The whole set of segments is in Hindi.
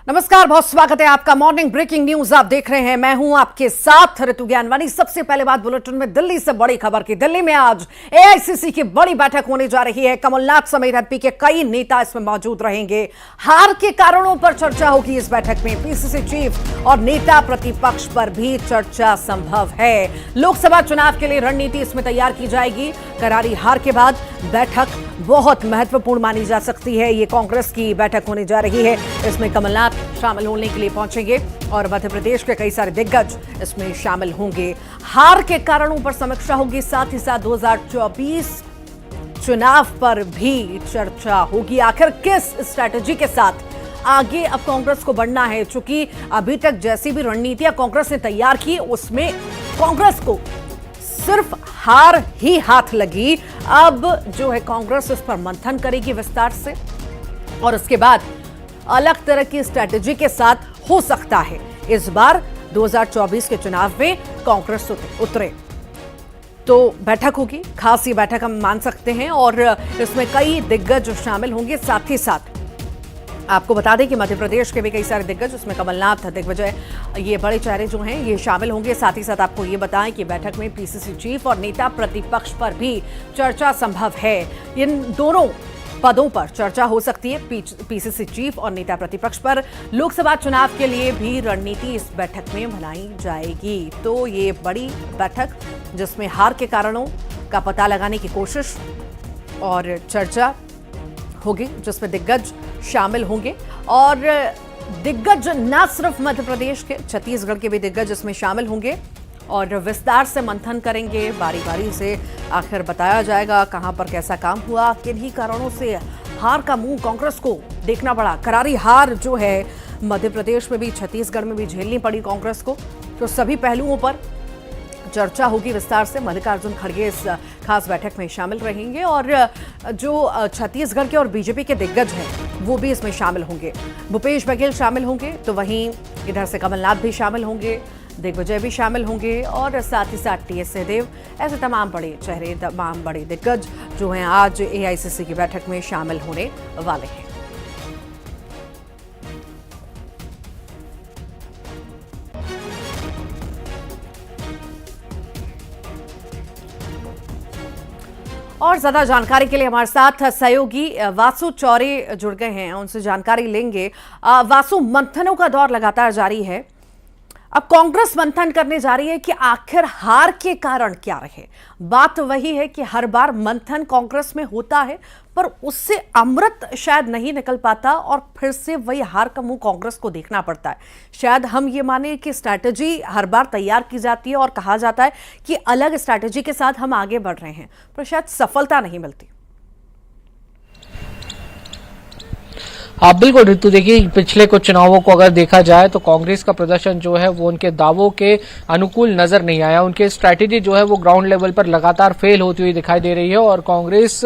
नमस्कार, बहुत स्वागत है आपका। मॉर्निंग ब्रेकिंग न्यूज आप देख रहे हैं। मैं हूं आपके साथ ऋतु ज्ञानवानी। सबसे पहले बात बुलेटिन में दिल्ली से बड़ी खबर की। दिल्ली में आज एआईसीसी की बड़ी बैठक होने जा रही है। कमलनाथ समेत एमपी के कई नेता इसमें मौजूद रहेंगे। हार के कारणों पर चर्चा होगी इस बैठक में। पीसीसी चीफ और नेता प्रतिपक्ष पर भी चर्चा संभव है। लोकसभा चुनाव के लिए रणनीति इसमें तैयार की जाएगी। करारी हार के बाद बैठक बहुत महत्वपूर्ण मानी जा सकती है। ये कांग्रेस की बैठक होने जा रही है। इसमें कमलनाथ शामिल होने के लिए पहुंचेंगे और मध्य प्रदेश के कई सारे दिग्गज इसमें शामिल होंगे। हार के कारणों पर समीक्षा होगी, साथ ही साथ 2024 चुनाव पर भी चर्चा होगी। आखिर किस स्ट्रैटेजी के साथ आगे अब कांग्रेस को बढ़ना है, चूंकि अभी तक जैसी भी रणनीतियां कांग्रेस ने तैयार की उसमें कांग्रेस को सिर्फ हार ही हाथ लगी। अब जो है कांग्रेस इस पर मंथन करेगी विस्तार से और उसके बाद अलग तरह की स्ट्रैटेजी के साथ हो सकता है इस बार 2024 के चुनाव में कांग्रेस उतरे। तो बैठक होगी, खास ये बैठक हम मान सकते हैं और इसमें कई दिग्गज शामिल होंगे। साथ ही साथ आपको बता दें कि मध्य प्रदेश के भी कई सारे दिग्गज, उसमें कमलनाथ, दिग्विजय, ये बड़े चेहरे जो हैं ये शामिल होंगे। साथ ही साथ आपको ये बताएं कि बैठक में पीसीसी चीफ और नेता प्रतिपक्ष पर भी चर्चा संभव है। इन दोनों पदों पर चर्चा हो सकती है, पीसीसी चीफ और नेता प्रतिपक्ष पर। लोकसभा चुनाव के लिए भी रणनीति इस बैठक में बनाई जाएगी। तो ये बड़ी बैठक जिसमें हार के कारणों का पता लगाने की कोशिश और चर्चा होगी, जिसमें दिग्गज शामिल होंगे और दिग्गज न सिर्फ मध्य प्रदेश के, छत्तीसगढ़ के भी दिग्गज इसमें शामिल होंगे और विस्तार से मंथन करेंगे। बारी बारी से आखिर बताया जाएगा कहां पर कैसा काम हुआ, किन्हीं कारणों से हार का मुंह कांग्रेस को देखना पड़ा। करारी हार जो है मध्य प्रदेश में भी, छत्तीसगढ़ में भी झेलनी पड़ी कांग्रेस को। तो सभी पहलुओं पर चर्चा होगी विस्तार से। मल्लिकार्जुन खड़गे इस खास बैठक में शामिल रहेंगे और जो छत्तीसगढ़ के और बीजेपी के दिग्गज हैं वो भी इसमें शामिल होंगे। भूपेश बघेल शामिल होंगे, तो वहीं इधर से कमलनाथ भी शामिल होंगे, दिग्विजय भी शामिल होंगे और साथ ही साथ टीएस सिंहदेव। ऐसे तमाम बड़े चेहरे, तमाम बड़े दिग्गज जो हैं आज एआईसीसी की बैठक में शामिल होने वाले हैं। और ज्यादा जानकारी के लिए हमारे साथ सहयोगी वासु चौरे जुड़ गए हैं, उनसे जानकारी लेंगे। वासु, मंथनों का दौर लगातार जारी है। अब कांग्रेस मंथन करने जा रही है कि आखिर हार के कारण क्या रहे। बात वही है कि हर बार मंथन कांग्रेस में होता है पर उससे अमृत शायद नहीं निकल पाता और फिर से वही हार का मुंह कांग्रेस को देखना पड़ता है। शायद हम ये माने कि स्ट्रैटेजी हर बार तैयार की जाती है और कहा जाता है कि अलग स्ट्रैटेजी के साथ हम आगे बढ़ रहे हैं, पर शायद सफलता नहीं मिलती। हाँ बिल्कुल ऋतु, देखिए पिछले कुछ चुनावों को अगर देखा जाए तो कांग्रेस का प्रदर्शन जो है वो उनके दावों के अनुकूल नजर नहीं आया। उनके स्ट्रैटेजी जो है वो ग्राउंड लेवल पर लगातार फेल होती हुई दिखाई दे रही है और कांग्रेस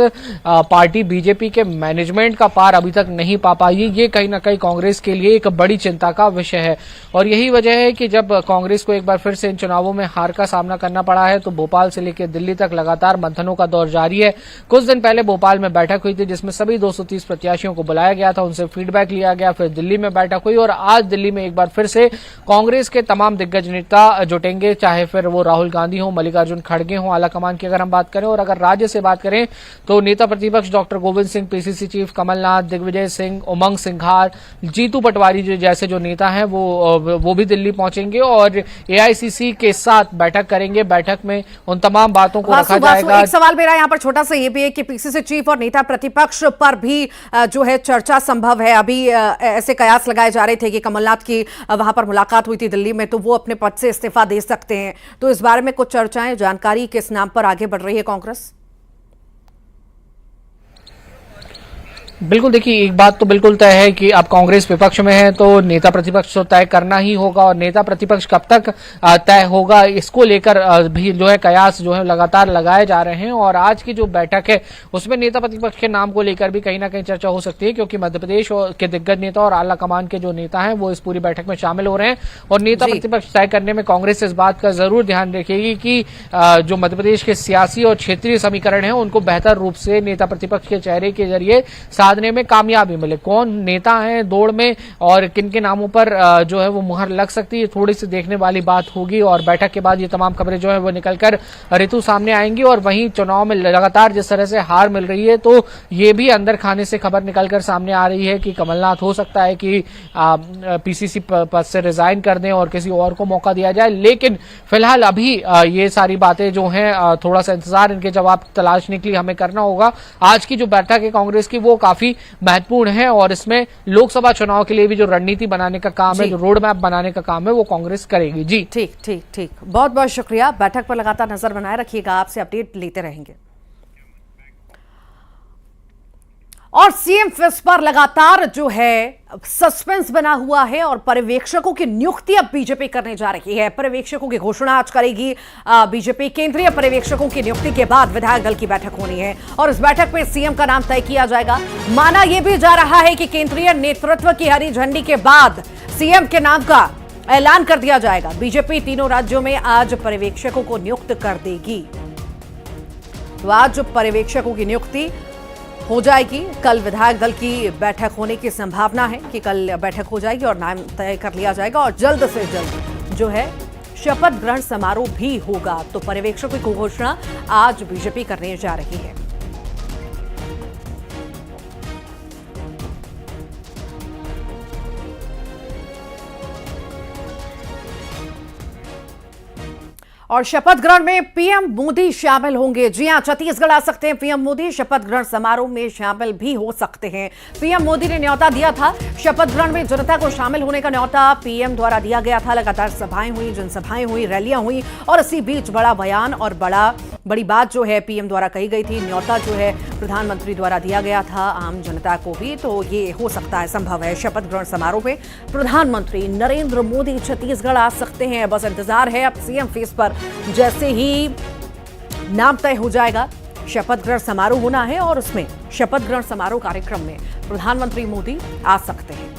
पार्टी बीजेपी के मैनेजमेंट का पार अभी तक नहीं पा पाई। ये कहीं ना कहीं कांग्रेस के लिए एक बड़ी चिंता का विषय है और यही वजह है कि जब कांग्रेस को एक बार फिर से इन चुनावों में हार का सामना करना पड़ा है तो भोपाल से लेकर दिल्ली तक लगातार मंथनों का दौर जारी है। कुछ दिन पहले भोपाल में बैठक हुई थी जिसमें सभी 230 प्रत्याशियों को बुलाया गया था, फीडबैक लिया गया। फिर दिल्ली में बैठक हुई और आज दिल्ली में एक बार फिर से कांग्रेस के तमाम दिग्गज नेता जुटेंगे, चाहे फिर वो राहुल गांधी हो, मल्लिकार्जुन खड़गे हो, आला कमान की अगर हम बात करें। और अगर राज्य से बात करें तो नेता प्रतिपक्ष doctor Govind Singh, PCC chief Kamalnath, Digvijaya Singh, Umang Singhar, Jitu Patwari जैसे जो नेता हैं वो भी दिल्ली पहुंचेंगे और एआईसीसी के साथ बैठक करेंगे। बैठक में उन तमाम बातों को रखा जाएगा। एक सवाल मेरा यहाँ पर छोटा सा ये भी है कि पीसीसी चीफ और नेता प्रतिपक्ष पर भी जो है चर्चा संभव है। अभी ऐसे कयास लगाए जा रहे थे कि कमलनाथ की वहां पर मुलाकात हुई थी दिल्ली में, तो वो अपने पद से इस्तीफा दे सकते हैं। तो इस बारे में कुछ चर्चाएं, जानकारी किस नाम पर आगे बढ़ रही है कांग्रेस? बिल्कुल, देखिए एक बात तो बिल्कुल तय है कि अब कांग्रेस विपक्ष में है तो नेता प्रतिपक्ष तो तय करना ही होगा और नेता प्रतिपक्ष कब तक तय होगा इसको लेकर भी जो है कयास जो है लगातार लगाए जा रहे हैं। और आज की जो बैठक है उसमें नेता प्रतिपक्ष के नाम को लेकर भी कहीं ना कहीं चर्चा हो सकती है क्योंकि मध्य प्रदेश के दिग्गज नेता और आला कमान के जो नेता हैं वो इस पूरी बैठक में शामिल हो रहे हैं और नेता प्रतिपक्ष तय करने में कांग्रेस इस बात का जरूर ध्यान रखेगी कि जो मध्य प्रदेश के सियासी और क्षेत्रीय समीकरण है उनको बेहतर रूप से नेता प्रतिपक्ष के चेहरे के जरिए लादने में कामयाबी मिले। कौन नेता है दौड़ में और किन के नामों पर जो है वो मुहर लग सकती है, थोड़ी सी देखने वाली बात होगी। और बैठक के बाद ये तमाम खबरें जो है वो निकलकर ऋतु सामने आएंगी। और वहीं चुनाव में लगातार जिस तरह से हार मिल रही है, तो ये भी अंदर खाने से खबर निकलकर सामने आ रही है कि कमलनाथ हो सकता है कि पीसीसी पद से रिजाइन कर दें और किसी और को मौका दिया जाए। लेकिन फिलहाल अभी ये सारी बातें जो हैं थोड़ा सा इंतजार, इनके जवाब तलाशने के लिए हमें करना होगा। आज की जो बैठक है कांग्रेस की वो काफी महत्वपूर्ण है और इसमें लोकसभा चुनाव के लिए भी जो रणनीति बनाने का काम है, जो रोड मैप बनाने का काम है, वो कांग्रेस करेगी। जी ठीक ठीक ठीक, बहुत बहुत शुक्रिया। बैठक पर लगातार नजर बनाए रखिएगा, आपसे अपडेट लेते रहेंगे। और सीएम फेस पर लगातार जो है सस्पेंस बना हुआ है और पर्यवेक्षकों की नियुक्ति अब बीजेपी करने जा रही है। पर्यवेक्षकों की घोषणा आज करेगी बीजेपी। केंद्रीय पर्यवेक्षकों की नियुक्ति के बाद विधायक दल की बैठक होनी है और इस बैठक में सीएम का नाम तय किया जाएगा। माना यह भी जा रहा है कि केंद्रीय नेतृत्व की हरी झंडी के बाद सीएम के नाम का ऐलान कर दिया जाएगा। बीजेपी तीनों राज्यों में आज पर्यवेक्षकों को नियुक्त कर देगी। तो आज पर्यवेक्षकों की नियुक्ति हो जाएगी। कल विधायक दल की बैठक होने की संभावना है कि कल बैठक हो जाएगी और नाम तय कर लिया जाएगा और जल्द से जल्द जो है शपथ ग्रहण समारोह भी होगा। तो पर्यवेक्षकों की घोषणा आज बीजेपी करने जा रही है। और शपथ ग्रहण में पीएम मोदी शामिल होंगे। जी हां, छत्तीसगढ़ आ सकते हैं पीएम मोदी, शपथ ग्रहण समारोह में शामिल भी हो सकते हैं। पीएम मोदी ने न्योता दिया था, शपथ ग्रहण में जनता को शामिल होने का न्योता पीएम द्वारा दिया गया था। लगातार सभाएं हुई, जनसभाएं हुई, रैलियां हुई और इसी बीच बड़ा बयान और बड़ी बात जो है पीएम द्वारा कही गई थी। न्योता जो है प्रधानमंत्री द्वारा दिया गया था आम जनता को भी। तो ये हो सकता है, संभव है, शपथ ग्रहण समारोह में प्रधानमंत्री नरेंद्र मोदी छत्तीसगढ़ आ सकते हैं। बस इंतजार है अब सीएम फेस पर। जैसे ही नाम तय हो जाएगा, शपथ ग्रहण समारोह होना है और उसमें शपथ ग्रहण समारोह कार्यक्रम में प्रधानमंत्री मोदी आ सकते हैं।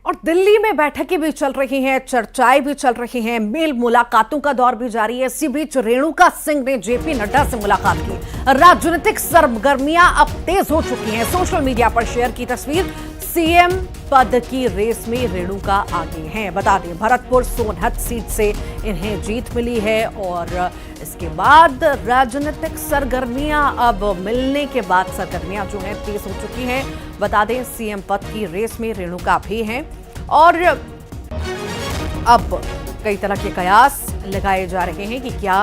और दिल्ली में बैठकें भी चल रही हैं, चर्चाएं भी चल रही हैं, मेल मुलाकातों का दौर भी जारी है। इसी बीच रेणुका सिंह ने जेपी नड्डा से मुलाकात की। राजनीतिक सरगर्मियां अब तेज हो चुकी हैं। सोशल मीडिया पर शेयर की तस्वीर, सीएम पद की रेस में रेणुका आगे हैं। बता दें भरतपुर सोनहत सीट से इन्हें जीत मिली है और इसके बाद राजनीतिक सरगर्मियां अब मिलने के बाद सरगर्मियां जो हैं तेज हो चुकी हैं। बता दें सीएम पद की रेस में रेणुका भी हैं और अब कई तरह के कयास लगाए जा रहे हैं कि क्या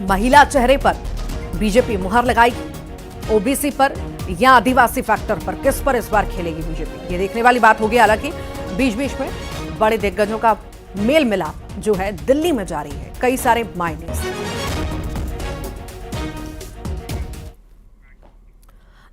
महिला चेहरे पर बीजेपी मुहर लगाएगी, ओबीसी पर या आदिवासी फैक्टर पर, किस पर इस बार खेलेगी बीजेपी, ये देखने वाली बात होगी। हालांकि बीच बीच में बड़े दिग्गजों का मेल मिलाप जो है दिल्ली में जारी है, कई सारे मायने से।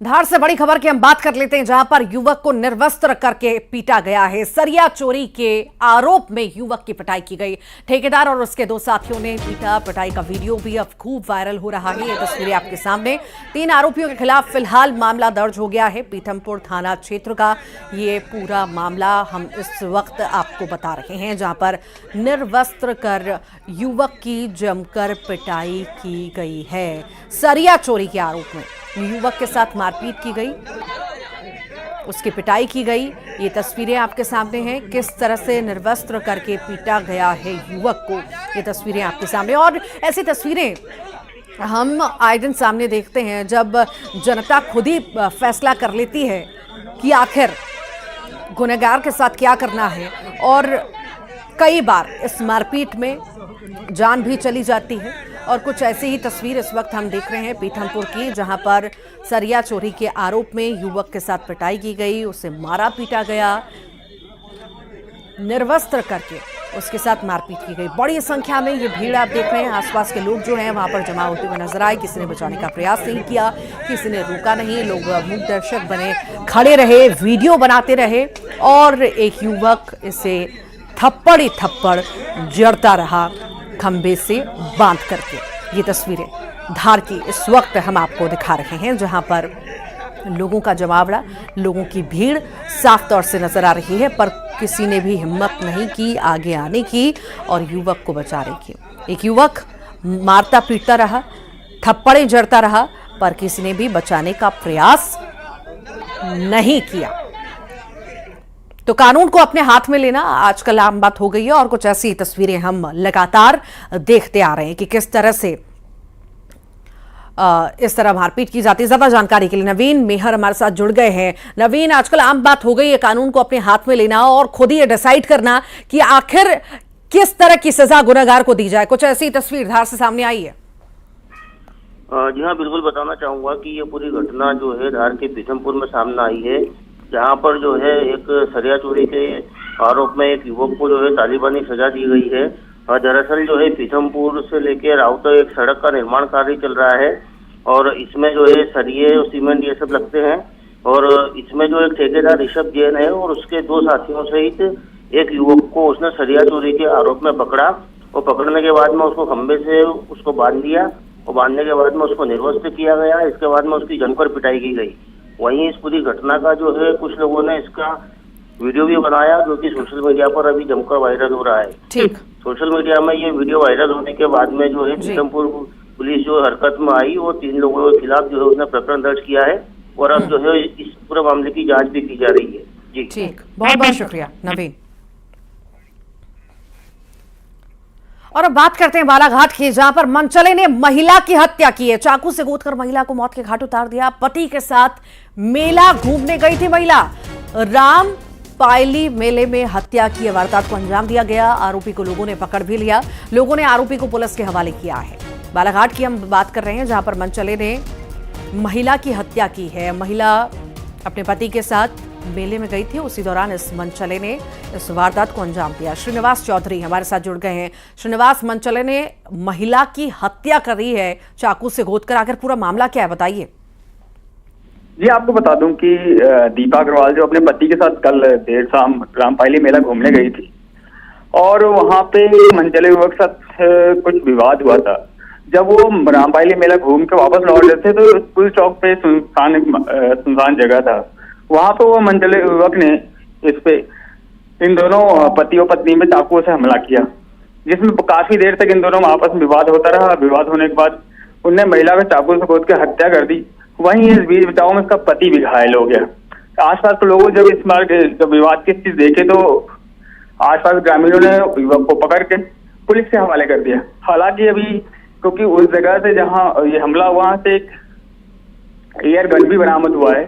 धार से बड़ी खबर की हम बात कर लेते हैं, जहां पर युवक को निर्वस्त्र करके पीटा गया है। सरिया चोरी के आरोप में युवक की पिटाई की गई। ठेकेदार और उसके दो साथियों ने पीटा पिटाई का वीडियो भी अब खूब वायरल हो रहा है। ये तस्वीरें आपके सामने। 3 आरोपियों के खिलाफ फिलहाल मामला दर्ज हो गया है। पीथमपुर थाना क्षेत्र का ये पूरा मामला हम इस वक्त आपको बता रहे हैं, जहां पर निर्वस्त्र कर युवक की जमकर पिटाई की गई है। सरिया चोरी के आरोप में युवक के साथ मारपीट की गई, उसकी पिटाई की गई। ये तस्वीरें आपके सामने हैं, किस तरह से निर्वस्त्र करके पीटा गया है युवक को। ये तस्वीरें आपके सामने, और ऐसी तस्वीरें हम आए दिन सामने देखते हैं जब जनता खुद ही फैसला कर लेती है कि आखिर गुनहगार के साथ क्या करना है। और कई बार इस मारपीट में जान भी चली जाती है। और कुछ ऐसी ही तस्वीर इस वक्त हम देख रहे हैं पीथमपुर की, जहां पर सरिया चोरी के आरोप में युवक के साथ पिटाई की गई, उसे मारा पीटा गया, निर्वस्त्र करके उसके साथ मारपीट की गई। बड़ी संख्या में ये भीड़ आप देख रहे हैं, आसपास के लोग जो हैं वहां पर जमा होते हुए नजर आए। किसी ने बचाने का प्रयास नहीं किया, किसी ने रोका नहीं, लोग मूक दर्शक बने खड़े रहे, वीडियो बनाते रहे और एक युवक इसे थप्पड़ ही थप्पड़ जड़ता रहा खंबे से बांध करके। ये तस्वीरें धार की इस वक्त हम आपको दिखा रहे हैं, जहां पर लोगों का जमावड़ा, लोगों की भीड़ साफ तौर से नजर आ रही है। पर किसी ने भी हिम्मत नहीं की आगे आने की और युवक को बचाने की। एक युवक मारता पीटता रहा, थप्पड़े जड़ता रहा, पर किसी ने भी बचाने का प्रयास नहीं किया। तो कानून को अपने हाथ में लेना आजकल आम बात हो गई है और कुछ ऐसी तस्वीरें हम लगातार देखते आ रहे हैं कि किस तरह से इस तरह मारपीट की जाती है। ज्यादा जानकारी के लिए नवीन मेहर हमारे साथ जुड़ गए हैं। नवीन, आजकल आम बात हो गई है कानून को अपने हाथ में लेना और खुद ही ये डिसाइड करना कि आखिर किस तरह की सजा गुनहगार को दी जाए। कुछ ऐसी तस्वीर धार से सामने आई है। जी हाँ, बिल्कुल बताना चाहूंगा कि ये पूरी घटना जो है धार के पीथमपुर में सामने आई है, जहाँ पर जो है एक सरिया चोरी के आरोप में एक युवक को जो है तालिबानी सजा दी गई है। दरअसल जो है पीथमपुर से लेकर राउत एक सड़क का निर्माण कार्य चल रहा है और इसमें जो है सरिये और सीमेंट ये सब लगते हैं और इसमें जो एक ठेकेदार ऋषभ जैन है और उसके 2 साथियों सहित एक युवक को उसने सरिया चोरी के आरोप में पकड़ा और पकड़ने के बाद में उसको खंबे से उसको बांध दिया और बांधने के बाद में उसको निर्वस्त्र किया गया। इसके बाद में उसकी जमकर पिटाई की गई। वहीं इस पूरी घटना का जो है कुछ लोगों ने इसका वीडियो भी बनाया जो कि सोशल मीडिया पर अभी जमकर वायरल हो रहा है। ठीक, सोशल मीडिया में ये वीडियो वायरल होने के बाद में जो है पीथमपुर पुलिस जो हरकत में आई और 3 लोगों के खिलाफ जो है उसने प्रकरण दर्ज किया है और अब जो है इस पूरे मामले की जांच भी की जा रही है। जी ठीक, बहुत बहुत शुक्रिया नवीन। और अब बात करते हैं बालाघाट की, जहां पर मनचले ने महिला की हत्या की है। चाकू से गोदकर महिला को मौत के घाट उतार दिया। पति के साथ मेला घूमने गई थी महिला, राम पायली मेले में हत्या की वारदात को अंजाम दिया गया। आरोपी को लोगों ने पकड़ भी लिया। लोगों ने आरोपी को पुलिस के हवाले किया है। बालाघाट की हम बात कर रहे हैं, जहां पर मनचले ने महिला की हत्या की है। महिला अपने पति के साथ मेले में गई थी, उसी दौरान इस मनचले ने इस वारदात को अंजाम दिया। श्रीनिवास चौधरी हमारे साथ जुड़ गए हैं। श्रीनिवास, मनचले ने महिला की हत्या करी है चाकू से गोदकर, आखिर पूरा मामला क्या है बताइए। जी, आपको बता दूं कि दीपा अग्रवाल जो अपने पति के साथ कल देर शाम रामपायली मेला घूमने गई थी और वहां पे मनचले युवक के साथ कुछ विवाद हुआ था। जब वो रामपायली मेला घूम के वापस लौट रहे थे तो पुल चौक पे सुनसान जगह था, वहां पे वो मनचले युवक ने इस पे इन दोनों पति और पत्नी में चाकू से हमला किया, जिसमें काफी देर तक इन दोनों में आपस में विवाद होता रहा। विवाद होने के बाद उनने महिला को चाकू से गोद के हत्या कर दी। वहीं इस बीच बचाव में उसका पति भी घायल हो गया। आसपास के लोगों जब इस बार जब विवाद की चीज देखे तो आसपास ग्रामीणों ने युवक को पकड़ के पुलिस के हवाले कर दिया। हालांकि अभी क्योंकि उस जगह से जहां ये हमला हुआ से एक एयर गन भी बरामद हुआ है,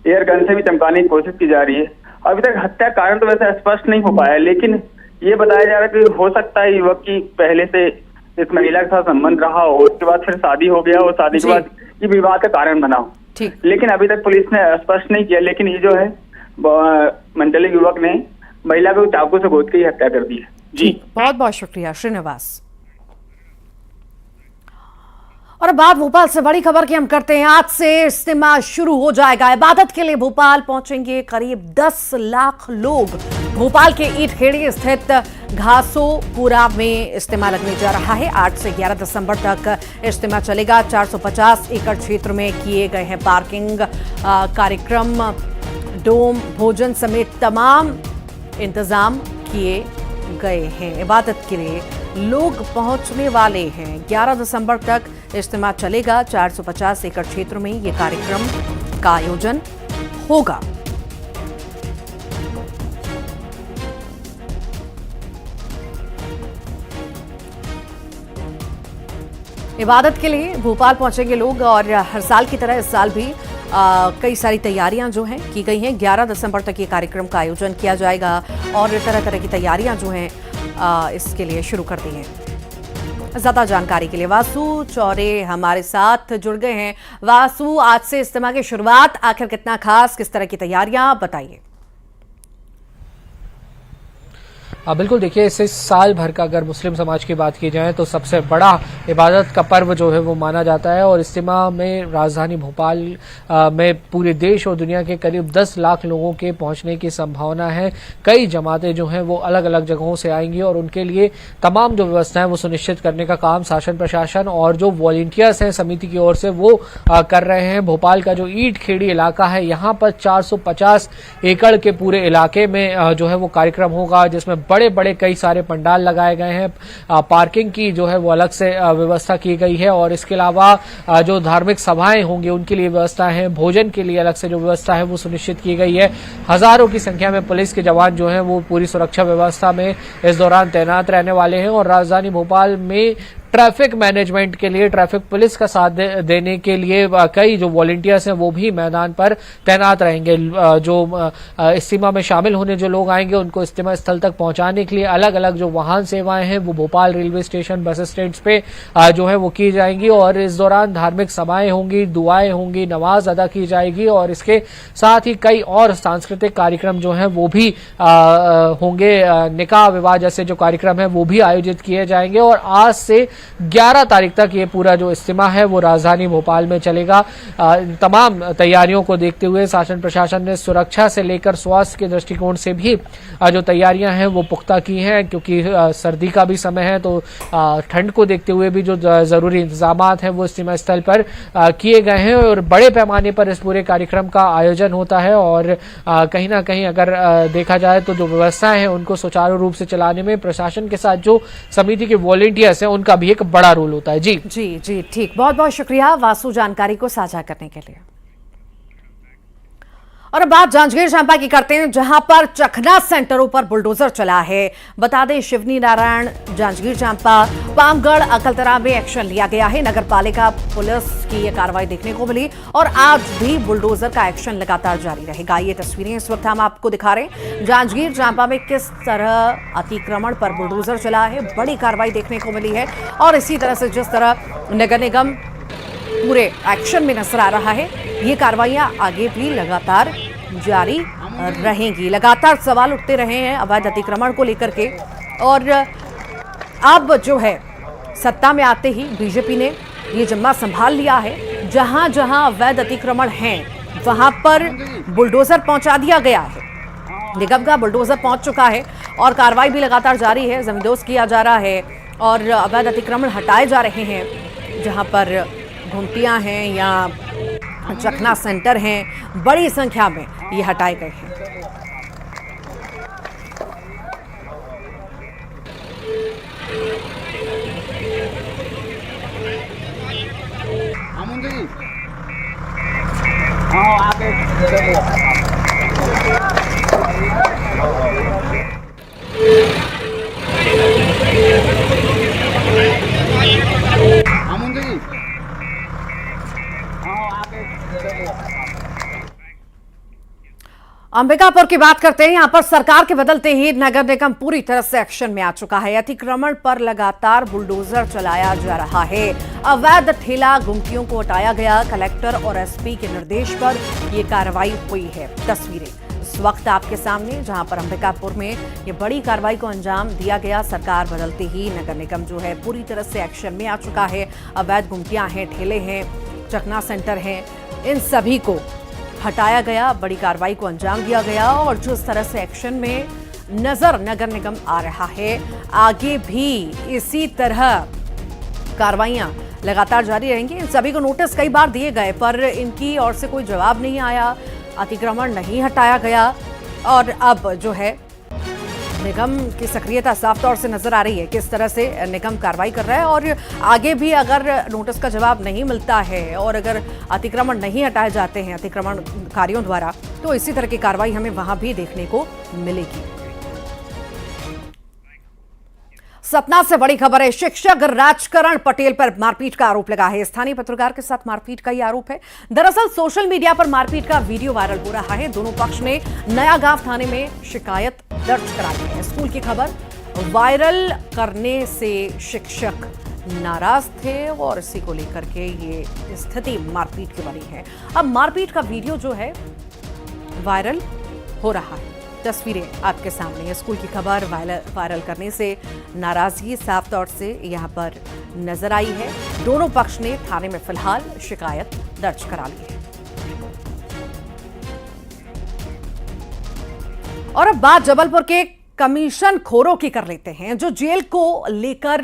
एयर गन से भी चमकाने की कोशिश की जा रही है। अभी तक हत्या कारण तो वैसे स्पष्ट नहीं हो पाया, लेकिन ये बताया जा रहा है कि हो सकता है युवक की पहले से इस महिला के साथ संबंध रहा हो, उसके बाद फिर शादी हो गया और शादी के बाद ये विवाद का कारण बना हो। ठीक, लेकिन अभी तक पुलिस ने स्पष्ट नहीं किया। लेकिन ये जो है मनचले युवक ने महिला को चाकू से गोद के ही हत्या कर दी है। जी, बहुत बहुत शुक्रिया श्रीनिवास। और अब बात भोपाल से बड़ी खबर की हम करते हैं। आज से इज्तिमा शुरू हो जाएगा। इबादत के लिए भोपाल पहुंचेंगे करीब 10 लाख लोग। भोपाल के ईटखेड़ी स्थित घासोपुरा में इज्तिमा लगने जा रहा है। 8 से 11 दिसंबर तक इज्तिमा चलेगा। 450 एकड़ क्षेत्र में किए गए हैं पार्किंग, कार्यक्रम, डोम, भोजन समेत तमाम इंतजाम किए गए हैं। इबादत के लिए लोग पहुंचने वाले हैं। 11 दिसंबर तक इज्तिमा चलेगा। 450 एकड़ क्षेत्र में ये कार्यक्रम का आयोजन होगा। इबादत के लिए भोपाल पहुंचेंगे लोग और हर साल की तरह इस साल भी कई सारी तैयारियां जो हैं की गई हैं। 11 दिसंबर तक ये कार्यक्रम का आयोजन किया जाएगा और तरह तरह की तैयारियां जो हैं इसके लिए शुरू कर दी हैं। ज्यादा जानकारी के लिए वासु चौरे हमारे साथ जुड़ गए हैं। वासु, आज से इज्तिमा की शुरुआत, आखिर कितना खास, किस तरह की तैयारियां, बताइए। बिल्कुल, देखिए इस साल भर का अगर मुस्लिम समाज की बात की जाए तो सबसे बड़ा इबादत का पर्व जो है वो माना जाता है और इज्तिमा में राजधानी भोपाल में पूरे देश और दुनिया के करीब 10 लाख लोगों के पहुंचने की संभावना है। कई जमातें जो हैं वो अलग अलग जगहों से आएंगी और उनके लिए तमाम जो व्यवस्थाएं वो सुनिश्चित करने का काम शासन प्रशासन और जो वॉलंटियर्स हैं समिति की ओर से वो कर रहे हैं। भोपाल का जो ईट खेड़ी इलाका है, यहाँ पर 450 एकड़ के पूरे इलाके में जो है वो कार्यक्रम होगा, जिसमें बड़े बड़े कई सारे पंडाल लगाए गए हैं। पार्किंग की जो है वो अलग से व्यवस्था की गई है और इसके अलावा जो धार्मिक सभाएं होंगी उनके लिए व्यवस्था है। भोजन के लिए अलग से जो व्यवस्था है वो सुनिश्चित की गई है। हजारों की संख्या में पुलिस के जवान जो हैं वो पूरी सुरक्षा व्यवस्था में इस दौरान तैनात रहने वाले हैं और राजधानी भोपाल में ट्रैफिक मैनेजमेंट के लिए, ट्रैफिक पुलिस का साथ देने के लिए कई जो वॉलंटियर्स हैं वो भी मैदान पर तैनात रहेंगे। जो इज्तिमा में शामिल होने जो लोग आएंगे उनको इज्तिमा स्थल तक पहुंचाने के लिए अलग अलग जो वाहन सेवाएं हैं वो Bhopal railway station, bus stand पे जो है वो की जाएंगी और इस दौरान धार्मिक सभाएं होंगी, दुआएं होंगी, नमाज अदा की जाएगी और इसके साथ ही कई और सांस्कृतिक कार्यक्रम जो हैं वो भी होंगे। निकाह विवाह जैसे जो कार्यक्रम है वो भी आयोजित किए जाएंगे और आज से 11 तारीख तक ये पूरा जो इज्तिमा है वो राजधानी भोपाल में चलेगा। तमाम तैयारियों को देखते हुए शासन प्रशासन ने सुरक्षा से लेकर स्वास्थ्य के दृष्टिकोण से भी जो तैयारियां हैं वो पुख्ता की हैं, क्योंकि सर्दी का भी समय है तो ठंड को देखते हुए भी जो जरूरी इंतजाम हैं वो इज्तिमा स्थल पर किए गए हैं और बड़े पैमाने पर इस पूरे कार्यक्रम का आयोजन होता है और कहीं ना कहीं अगर देखा जाए तो जो व्यवस्थाएं हैं उनको सुचारू रूप से चलाने में प्रशासन के साथ जो समिति के वॉलंटियर्स हैं उनका भी एक बड़ा रोल होता है। जी जी जी, ठीक, बहुत बहुत शुक्रिया वासु जानकारी को साझा करने के लिए। और अब बात जांजगीर चांपा की करते हैं, जहां पर चखना सेंटरों पर बुलडोजर चला है। बता दें शिवनी नारायण, जांजगीर चांपा, पामगढ़, अकलतरा में एक्शन लिया गया है। नगर पालिका पुलिस की यह कार्रवाई देखने को मिली और आज भी बुलडोजर का एक्शन लगातार जारी रहेगा। ये तस्वीरें इस वक्त हम आपको दिखा रहे हैं जांजगीर चांपा में किस तरह अतिक्रमण पर बुलडोजर चला है। बड़ी कार्रवाई देखने को मिली है और इसी तरह से जिस तरह नगर निगम पूरे एक्शन में नजर आ रहा है, ये कार्रवाइयां आगे भी लगातार जारी रहेंगी। लगातार सवाल उठते रहे हैं अवैध अतिक्रमण को लेकर के और अब जो है सत्ता में आते ही बीजेपी ने ये जिम्मा संभाल लिया है। जहां जहां अवैध अतिक्रमण हैं वहां पर बुलडोजर पहुंचा दिया गया है। निगम का बुलडोजर पहुंच चुका है और कार्रवाई भी लगातार जारी है। जमींदोज किया जा रहा है और अवैध अतिक्रमण हटाए जा रहे हैं। जहां पर घुमटियां हैं या चखना सेंटर हैं, बड़ी संख्या में ये हटाए गए हैं। अंबिकापुर की बात करते हैं। यहां पर सरकार के बदलते ही नगर निगम पूरी तरह से एक्शन में आ चुका है। अतिक्रमण पर लगातार बुलडोजर चलाया जा रहा है। अवैध ठेला गुमटियों को हटाया गया। कलेक्टर और एसपी के निर्देश पर यह कार्रवाई हुई है। तस्वीरें इस वक्त आपके सामने, जहां पर अंबिकापुर में ये बड़ी कार्रवाई को अंजाम दिया गया। सरकार बदलते ही नगर निगम जो है पूरी तरह से एक्शन में आ चुका है। अवैध गुमटियां हैं, ठेले हैं, चखना सेंटर हैं, इन सभी को हटाया गया। बड़ी कार्रवाई को अंजाम दिया गया और जिस तरह से एक्शन में नजर नगर निगम आ रहा है, आगे भी इसी तरह कार्रवाइयां लगातार जारी रहेंगी। इन सभी को नोटिस कई बार दिए गए पर इनकी ओर से कोई जवाब नहीं आया, अतिक्रमण नहीं हटाया गया और अब जो है निगम की सक्रियता साफ तौर से नजर आ रही है। किस तरह से निगम कार्रवाई कर रहा है और आगे भी अगर नोटिस का जवाब नहीं मिलता है और अगर अतिक्रमण नहीं हटाए जाते हैं अतिक्रमणकारियों द्वारा, तो इसी तरह की कार्रवाई हमें वहां भी देखने को मिलेगी। सतना से बड़ी खबर है। शिक्षक राजकरण पटेल पर मारपीट का आरोप लगा है। स्थानीय पत्रकार के साथ मारपीट का ये आरोप है। दरअसल सोशल मीडिया पर मारपीट का वीडियो वायरल हो रहा है। दोनों पक्ष ने नया गांव थाने में शिकायत दर्ज कराई है। स्कूल की खबर वायरल करने से शिक्षक नाराज थे और इसी को लेकर के ये स्थिति मारपीट की बनी है। अब मारपीट का वीडियो जो है वायरल हो रहा है। तस्वीरें आपके सामने हैं। स्कूल की खबर वायरल करने से नाराजगी साफ तौर से यहां पर नजर आई है। दोनों पक्ष ने थाने में फिलहाल शिकायत दर्ज करा ली है। और अब बात जबलपुर के कमीशन खोरों की कर लेते हैं, जो जेल को लेकर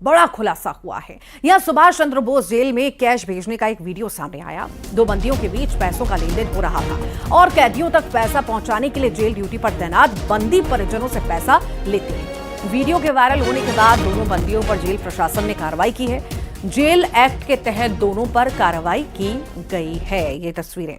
बड़ा खुलासा हुआ है। यहां सुभाष चंद्र बोस जेल में कैश भेजने का एक वीडियो सामने आया। दो बंदियों के बीच पैसों का लेन देन हो रहा था और कैदियों तक पैसा पहुंचाने के लिए जेल ड्यूटी पर तैनात बंदी परिजनों से पैसा लेते हैं। वीडियो के वायरल होने के बाद दोनों बंदियों पर जेल प्रशासन ने कार्रवाई की है। जेल एक्ट के तहत दोनों पर कार्रवाई की गई है। ये तस्वीरें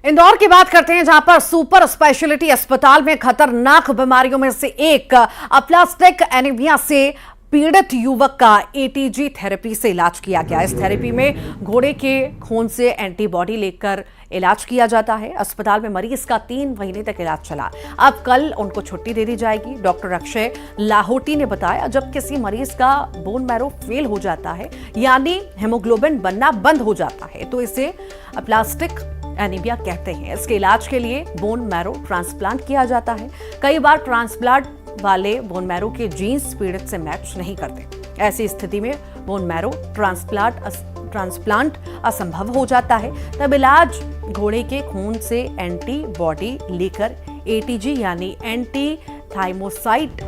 इंदौर की बात करते हैं, जहां पर सुपर स्पेशलिटी अस्पताल में खतरनाक बीमारियों में से एक अप्लास्टिक एनीमिया से पीड़ित युवक का एटीजी थेरेपी से इलाज किया गया। इस थेरेपी में घोड़े के खून से एंटीबॉडी लेकर इलाज किया जाता है। अस्पताल में मरीज का 3 महीने तक इलाज चला। अब कल उनको छुट्टी दे दी जाएगी। डॉक्टर अक्षय लाहोटी ने बताया, जब किसी मरीज का बोन मैरो फेल हो जाता है यानी हेमोग्लोबिन बनना बंद हो जाता है तो इसे प्लास्टिक एनीमिया कहते हैं। इसके इलाज के लिए बोन मैरो ट्रांसप्लांट किया जाता है। कई बार ट्रांसप्लांट वाले बोन मैरो के जीन्स पीड़ित से मैच नहीं करते। ऐसी स्थिति में बोन मैरो ट्रांसप्लांट असंभव हो जाता है। तब इलाज घोड़े के खून से एंटीबॉडी लेकर एटीजी यानी एंटी थाइमोसाइट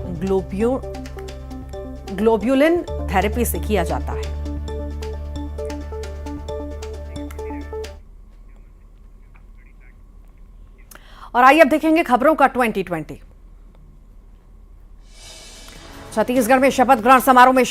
ग्लोब्यूलिन थेरेपी से किया जाता है। और आइए अब देखेंगे खबरों का 2020। छत्तीसगढ़ में शपथ ग्रहण समारोह में